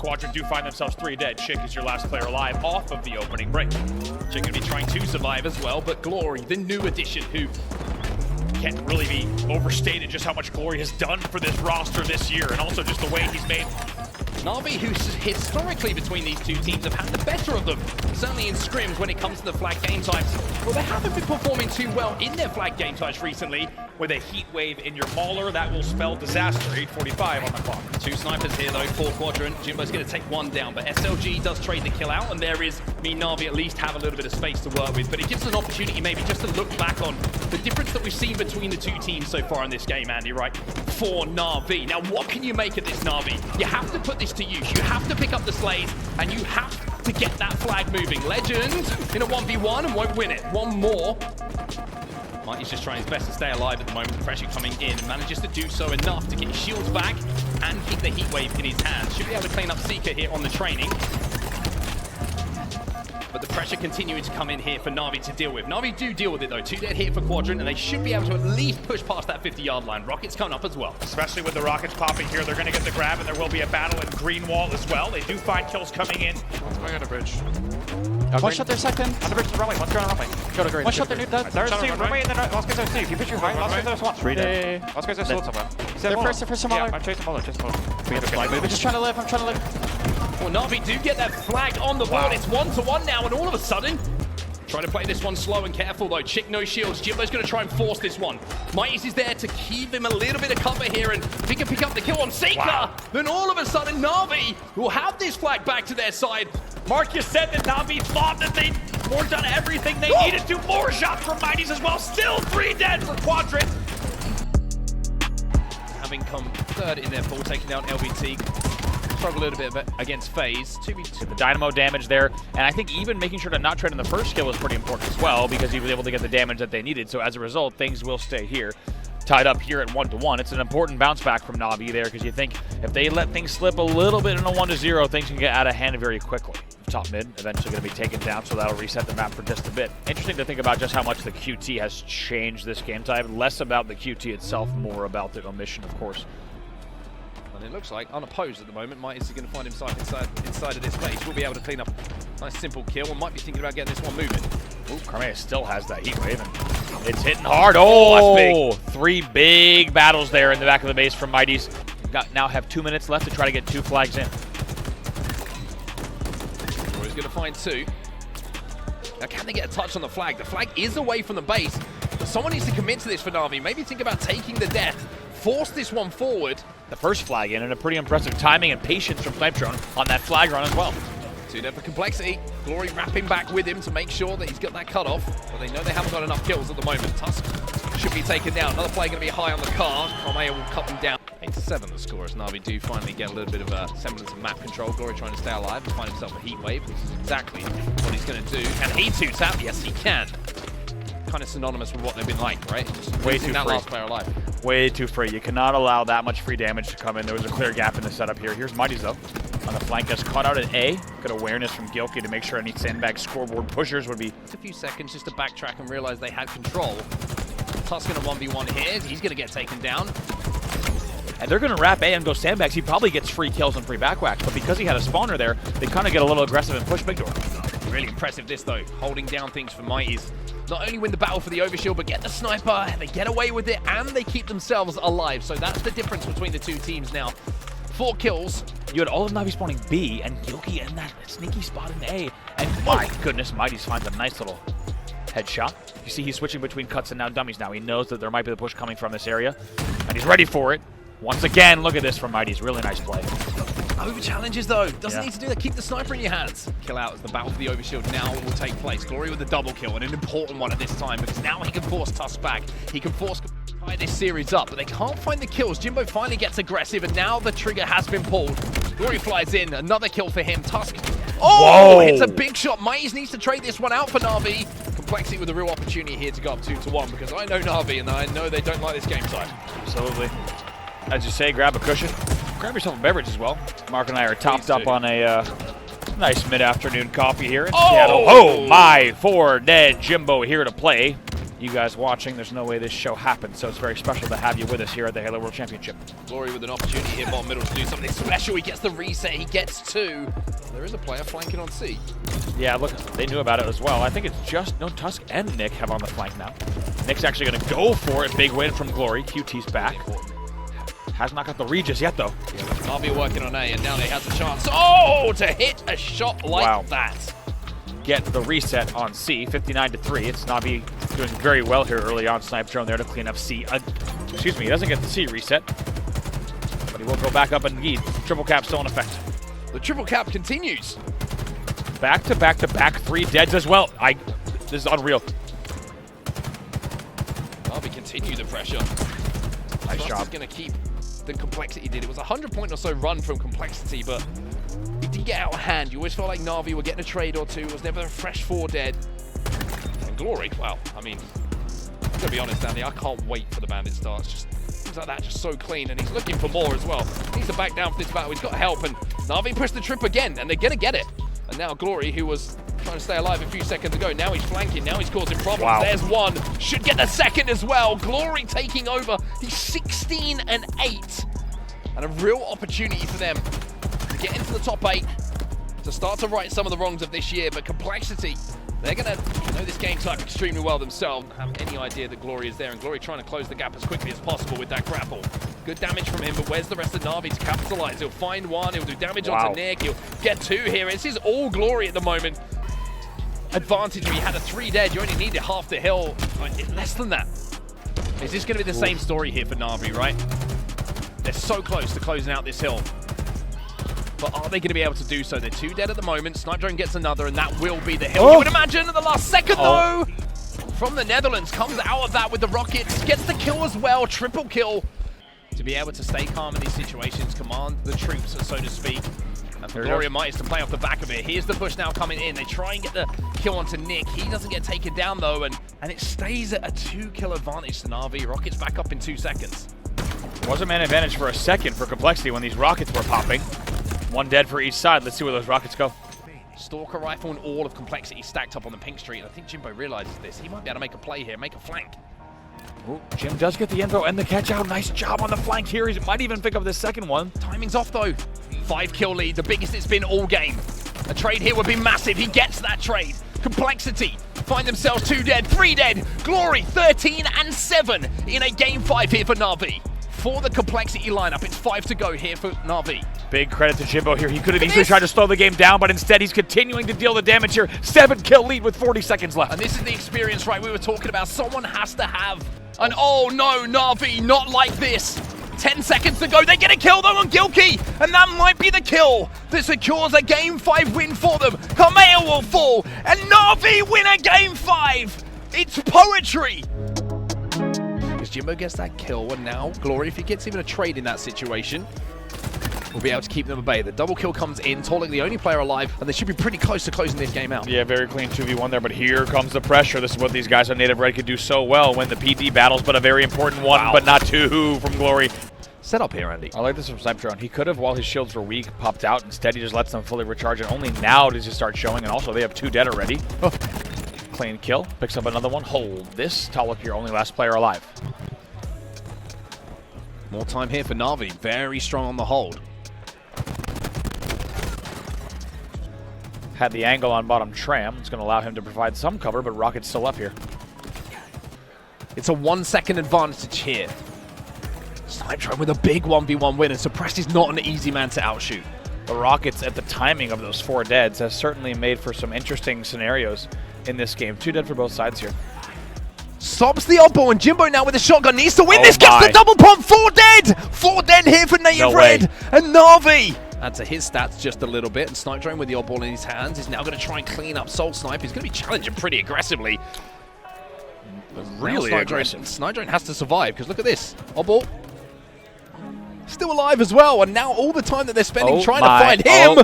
Quadrant do find themselves 3 dead. Chick is your last player alive off of the opening break. Chick gonna be trying to survive as well, but Glory, the new addition, who can't really be overstated just how much Glory has done for this roster this year, and also just the way he's made NAVI, who's historically between these two teams, have had the better of them, certainly in scrims when it comes to the flag game types. Well, they haven't been performing too well in their flag game types recently. With a heat wave in your mauler, that will spell disaster. 8:45 on the clock. 2 snipers here though, 4 Quadrant. Jimbo's going to take 1 down, but SLG does trade the kill out, and there is, NAVI at least have a little bit of space to work with, but it gives us an opportunity maybe just to look back on the difference that we've seen between the two teams so far in this game, Andy, right? For NAVI. Now, what can you make of this, NAVI? You have to put this to use. You have to pick up the Slays, and you have to get that flag moving. Legend in a 1v1 and won't win it. One more. He's just trying his best to stay alive at the moment. The pressure coming in, and manages to do so enough to get his shields back and keep the heat wave in his hands. Should be able to clean up Seeker here on the training. But the pressure continuing to come in here for NAVI to deal with. NAVI do deal with it though. 2 dead here for Quadrant, and they should be able to at least push past that 50-yard line. Rockets coming up as well. Especially with the rockets popping here, they're going to get the grab, and there will be a battle in green wall as well. They do find kills coming in. One's going on a bridge. One shot there second. On the bridge to the runway, one's going on runway. Go to green. One shot there, nude dead. There's 2, runway, and then last guy's there's 2. If you push your high, last guy's there's 1. 3 dead. Last guy's there's sword somewhere. They're first Yeah, I'm chasing Muller, We have a flag move. I'm just trying to live, I'm trying to live. Well, NAVI do get that flag on the board. It's 1-1 now, and all of a sudden, trying to play this one slow and careful though. Chick no shields. Jimbo's going to try and force this one. Mighty's is there to keep him a little bit of cover here, and if he can pick up the kill on Seeker, then all of a sudden NAVI will have this flag back to their side. Marcus said that NAVI thought that they'd more done everything they needed to. More shots from Mighty's as well. Still 3 dead for Quadrant. Having come 3rd in their pool, taking down LBT. Struggle a little bit against FaZe. 2v2. The dynamo damage there, and I think even making sure to not trade on the first kill is pretty important as well, because he was able to get the damage that they needed. So as a result, things will stay here. Tied up here at 1-1. It's an important bounce back from NAVI there, because you think if they let things slip a little bit in a 1-0, things can get out of hand very quickly. Top mid eventually going to be taken down, so that'll reset the map for just a bit. Interesting to think about just how much the QT has changed this game type. Less about the QT itself, more about the omission, of course. And it looks like unopposed at the moment. Might is going to find himself inside of this space. We'll be able to clean up a nice simple kill, and might be thinking about getting this one moving. Ooh, Carmea still has that heat wave, and it's hitting hard. Oh, that's big. 3 big battles there in the back of the base from Mighty's. Now have 2 minutes left to try to get 2 flags in. He's going to find 2. Now, can they get a touch on the flag? The flag is away from the base, but someone needs to commit to this for NAVI. Maybe think about taking the death, force this one forward. The first flag in, and a pretty impressive timing and patience from Snipedrone on that flag run as well. 2 dead for complexity. Glory wrapping back with him to make sure that he's got that cut off, but they know they haven't got enough kills at the moment. Tusk should be taken down. Another play going to be high on the card. Carmea will cut them down. 8-7 the score as NAVI do finally get a little bit of a semblance of map control. Glory trying to stay alive and find himself a heat wave, which is exactly what he's going to do. Can he two tap? Yes, he can. Kind of synonymous with what they've been like, right? Just way too that free. Last player alive. Way too free. You cannot allow that much free damage to come in. There was a clear gap in the setup here. Here's Mighty's though. On the flank, gets caught out at A. Good awareness from Gilkey to make sure any sandbag scoreboard pushers would be. A few seconds just to backtrack and realize they had control. Tusk in a 1v1 here. He's going to get taken down. And they're going to wrap A and go sandbags. He probably gets free kills and free back whacks, but because he had a spawner there, they kind of get a little aggressive and push big door. Really impressive this though, holding down things for Mighty's. Not only win the battle for the overshield, but get the sniper, they get away with it, and they keep themselves alive. So that's the difference between the two teams now. 4 kills. You had all of NAVI spawning B, and Gilkey in that sneaky spot in A. And my goodness, Mighty's finds a nice little headshot. You see he's switching between cuts and now dummies now. He knows that there might be the push coming from this area, and he's ready for it. Once again, look at this from Mighty's. Really nice play. Over challenges though. Doesn't need to do that. Keep the sniper in your hands. Kill out as the battle for the overshield now will take place. Glory with the double kill, and an important one at this time, because now he can force Tusk back. He can force tie this series up, but they can't find the kills. Jimbo finally gets aggressive, and now the trigger has been pulled. Glory flies in. Another kill for him. Tusk. Oh, it's a big shot. Mighty's needs to trade this one out for NAVI. Complexity with a real opportunity here to go up 2-1, because I know NAVI, and I know they don't like this game type. Absolutely. As you say, grab a cushion. Grab yourself a beverage as well. Mark and I are topped up on a nice mid-afternoon coffee here in Seattle. Oh my, 4 dead Jimbo here to play. you guys watching. There's no way this show happened, so it's very special to have you with us here at the Halo World Championship. Glory with an opportunity here, bottom middle, to do something special. He gets the reset, he gets two. There is a player flanking on C. Yeah, look, they knew about it as well. I think it's just, no, Tusk and Nick have on the flank now. Nick's actually going to go for it. Big win from Glory. QT's back. Has not got the Regis yet, though. Yeah, Navi working on A, and now they has a chance. Oh, to hit a shot like that. Get the reset on C, 59-3. It's Navi doing very well here early on. Snipedrone there to clean up C. Excuse me, he doesn't get the C reset, but he will go back up and lead. Triple cap still in effect. The triple cap continues. Back to back to back, 3 deads as well. This is unreal. Navi continue the pressure. Nice job. Is going to keep the Complexity did. It was a 100-point or so run from Complexity, but it did get out of hand. You always felt like Navi were getting a trade or two. It was never a fresh 4 dead. And Glory, well, I mean, I'm going to be honest, Andy, I can't wait for the Bandit starts. Just things like that, just so clean, and he's looking for more as well. He needs to back down for this battle. He's got help, and Navi pushed the trip again, and they're going to get it. And now Glory, who was trying to stay alive a few seconds ago, now he's flanking, now he's causing problems. Wow. There's one, should get the second as well. Glory taking over. He's 16-8. And a real opportunity for them to get into the top 8, to start to right some of the wrongs of this year. But Complexity, they're going to know this game type extremely well themselves. Have any idea that Glory is there, and Glory trying to close the gap as quickly as possible with that grapple. Good damage from him, but where's the rest of Navi to capitalize? He'll find one, he'll do damage onto Nick, he'll get 2 here. This is all Glory at the moment. Advantage where you had a 3 dead, you only needed half the hill. Less than that. Is this going to be the same story here for Navi, right? They're so close to closing out this hill. But are they going to be able to do so? They're 2 dead at the moment. Snipedrone gets another, and that will be the hill. You would imagine at the last second, though. From the Netherlands, comes out of that with the rockets. Gets the kill as well. Triple kill. To be able to stay calm in these situations, command the troops, so to speak. And for Glory and Might is to play off the back of it. Here's the push now coming in. They try and get the kill onto Nick. He doesn't get taken down, though, and it stays at a 2-kill advantage to Navi. Rockets back up in 2 seconds. Was a man advantage for a second for Complexity when these rockets were popping. 1 dead for each side. Let's see where those rockets go. Stalker rifle and all of Complexity stacked up on the pink street. And I think Jimbo realizes this. He might be able to make a play here, make a flank. Ooh, Jim does get the info and the catch out. Nice job on the flank here. He might even pick up the second one. Timing's off, though. 5-kill lead, the biggest it's been all game. A trade here would be massive. He gets that trade. Complexity find themselves 2 dead, 3 dead. Glory 13-7 in a game 5 here for Navi. For the Complexity lineup, it's 5 to go here for Navi. Big credit to Jimbo here. He could have easily tried to slow the game down, but instead he's continuing to deal the damage here. 7-kill lead with 40 seconds left. And this is the experience, right, we were talking about. Someone has to have an, oh no, Navi, not like this. 10 seconds to go. They get a kill though on Gilkey, and that might be the kill that secures a game 5 win for them. Kamea will fall, and Navi win a game 5. It's poetry. Because Jimbo gets that kill, and now Glory, if he gets even a trade in that situation, will be able to keep them at bay. The double kill comes in, Torlik the only player alive, and they should be pretty close to closing this game out. Yeah, very clean 2v1 there, but here comes the pressure. This is what these guys on Native Red could do so well, win the PD battles, but a very important one, but not 2 from Glory. Set up here, Andy. I like this from Snipedrone. He could have, while his shields were weak, popped out. Instead, he just lets them fully recharge, and only now does he start showing, and also they have 2 dead already. Clean kill, picks up another one. Hold this. Torlik, your only last player alive. More time here for Navi. Very strong on the hold. Had the angle on bottom tram. It's going to allow him to provide some cover, but Rocket's still up here. It's a 1-second advantage here. Snipedrone with a big 1v1 win, and Suppressed is not an easy man to outshoot. The Rockets, at the timing of those 4 deads, has certainly made for some interesting scenarios in this game. 2 dead for both sides here. Stops the oddball, and Jimbo now with a shotgun needs to win this. Gets the double pump. 4 dead! 4 dead here for Native Red. And Navi adds to his stats just a little bit, and Snipedrone with the oddball in his hands is now going to try and clean up Soul Snipe. He's going to be challenging pretty aggressively. Really aggressive. Snipedrone has to survive, because look at this. Oddball. Still alive as well, and now all the time that they're spending trying to find him.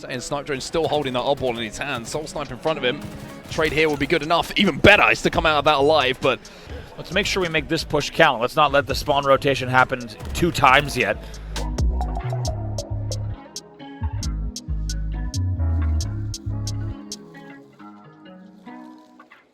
And Snipedrone's still holding that oddball in his hand. Soul Snipe in front of him. Trade here would be good enough. Even better is to come out of that alive, but let's make sure we make this push count. Let's not let the spawn rotation happen 2 times yet.